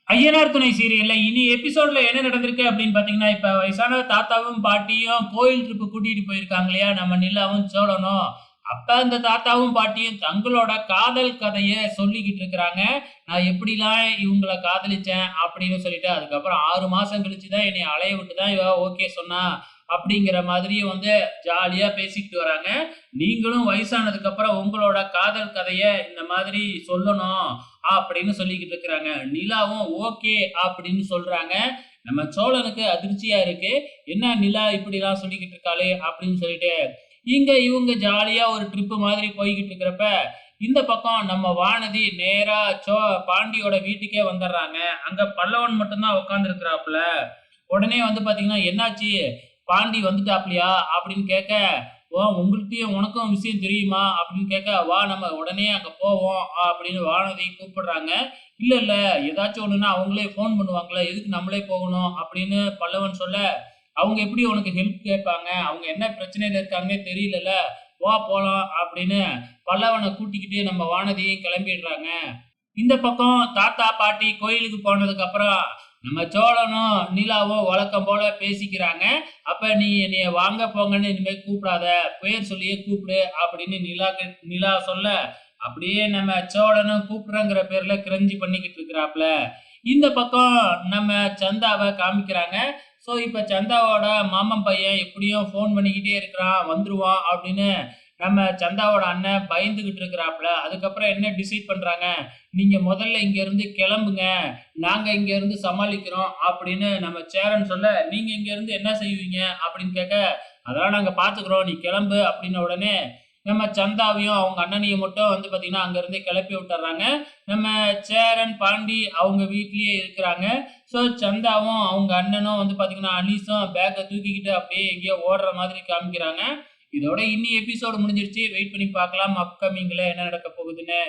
ஐயனார் துணை சீரியல்ல இனி எபிசோட்ல என்ன நடந்திருக்கு அப்படின்னு பாத்தீங்கன்னா, இப்ப வயசான தாத்தாவும், பாட்டியும் கோயில் ட்ரிப் கூட்டிட்டு போயிருக்காங்க இல்லையா? நம்ம நிலாவும், சோழனும். அப்ப அந்த தாத்தாவும், பாட்டியும் தங்களோட காதல் கதைய சொல்லிக்கிட்டு இருக்கிறாங்க. நான் எப்படிலாம் இவங்கள காதலிச்சேன் அப்படின்னு சொல்லிட்டு, அதுக்கப்புறம் 6 மாசம் கழிச்சு தான் என்னைய அலைய விட்டு தான் இவ ஓகே சொன்னா. அப்படிங்கிற மாதிரியும் ஜாலியா பேசிக்கிட்டு வராங்க. நீங்களும் வயசானதுக்கு அப்புறம் உங்களோட காதல் கதைய இந்த மாதிரி சொல்லணும். அப்படின்னு சொல்லிக்கிட்டு இருக்கிறாங்க. நிலாவும் ஓகே அப்படின்னு சொல்றாங்க. நம்ம சோழனுக்கு அதிர்ச்சியா இருக்கு. என்ன நிலா இப்படிலாம் சொல்லிக்கிட்டு இருக்காளே அப்படின்னு சொல்லிட்டு. இவங்க ஜாலியா ஒரு ட்ரிப் மாதிரி போய்க்கிட்டு இருக்கிறப்ப, இந்த பக்கம் நம்ம வானதி நேரா பாண்டியோட வீட்டுக்கே வந்துடுறாங்க. அங்க பல்லவன் மட்டும் தான் உட்கார்ந்திருக்கிறாப்புல. உடனே பாத்தீங்கன்னா, "என்னாச்சு? பாண்டி வந்துட்டாப்லயா?" அப்படின்னு கேட்க, "ஓ உங்கள்ட்டயும் உனக்கும் விஷயம் தெரியுமா?" அப்படின்னு கேட்க, "வா நம்ம உடனே அங்க போவோம்" அப்படின்னு வானதி கூப்பிடுறாங்க. "இல்ல, இல்ல ஏதாச்சும் ஒண்ணுன்னா அவங்களே ஃபோன் பண்ணுவாங்கல்ல, எதுக்கு நம்மளே போகணும்?" அப்படின்னு பல்லவன் சொல்ல, "அவங்க எப்படி உனக்கு ஹெல்ப் கேட்பாங்க? அவங்க என்ன பிரச்சனையில இருக்காங்கன்னே தெரியலல்ல. வா போலாம்" அப்படின்னு பல்லவன கூட்டிக்கிட்டு நம்ம வானதியும் கிளம்பிடுறாங்க. இந்த பக்கம் தாத்தா, பாட்டி கோயிலுக்கு போனதுக்கு அப்புறம் நம்ம சோழனும், நிலாவும் வழக்கம் போல பேசிக்கிறாங்க. அப்ப "நீ என்னைய வாங்க, போங்கன்னு இனிமே கூப்பிடாத. பேர் சொல்லியே கூப்பிடு" அப்படின்னு நிலா சொல்ல, அப்படியே நம்ம சோழனும் கூப்பிடுறேங்கிற பேர்ல கிரஞ்சு பண்ணிக்கிட்டு இருக்கிறாப்ல. இந்த பக்கம் நம்ம சந்தாவ காமிக்கிறாங்க. இப்ப சந்தாவோட மாமன் பையன் எப்படியும் ஃபோன் பண்ணிக்கிட்டே இருக்கிறான், வந்துருவான் அப்படின்னு நம்ம சந்தாவோட அண்ணன் பயந்துகிட்டு இருக்கிறாப்ல. அதுக்கப்புறம் என்ன டிசைட் பண்றாங்க, "நீங்க முதல்ல இங்க இருந்து கிளம்புங்க. நாங்க இங்க இருந்து சமாளிக்கிறோம்" அப்படின்னு நம்ம சேரன் சொல்ல, "நீங்க இங்க இருந்து என்ன செய்வீங்க?" அப்படின்னு கேட்க, "அதெல்லாம் நாங்க பார்த்துக்கிறோம். நீ கிளம்பு" அப்படின்ன உடனே நம்ம சந்தாவையும் அவங்க அண்ணனையும் மட்டும் பார்த்தீங்கன்னா, அங்கருந்து கிளப்பி விட்டுர்றாங்க. நம்ம சேரன், பாண்டி அவங்க வீட்லயே இருக்கிறாங்க. சந்தாவும் அவங்க அண்ணனும் பார்த்தீங்கன்னா, அனீஸும் பேக்க தூக்கிக்கிட்டு அப்படியே எங்கேயோ ஓடுற மாதிரி காமிக்கிறாங்க. இதோட இன்னி எபிசோடு முடிஞ்சிருச்சு. வெயிட் பண்ணி பார்க்கலாம் அப்கமிங்ல என்ன நடக்க போகுதுன்னு.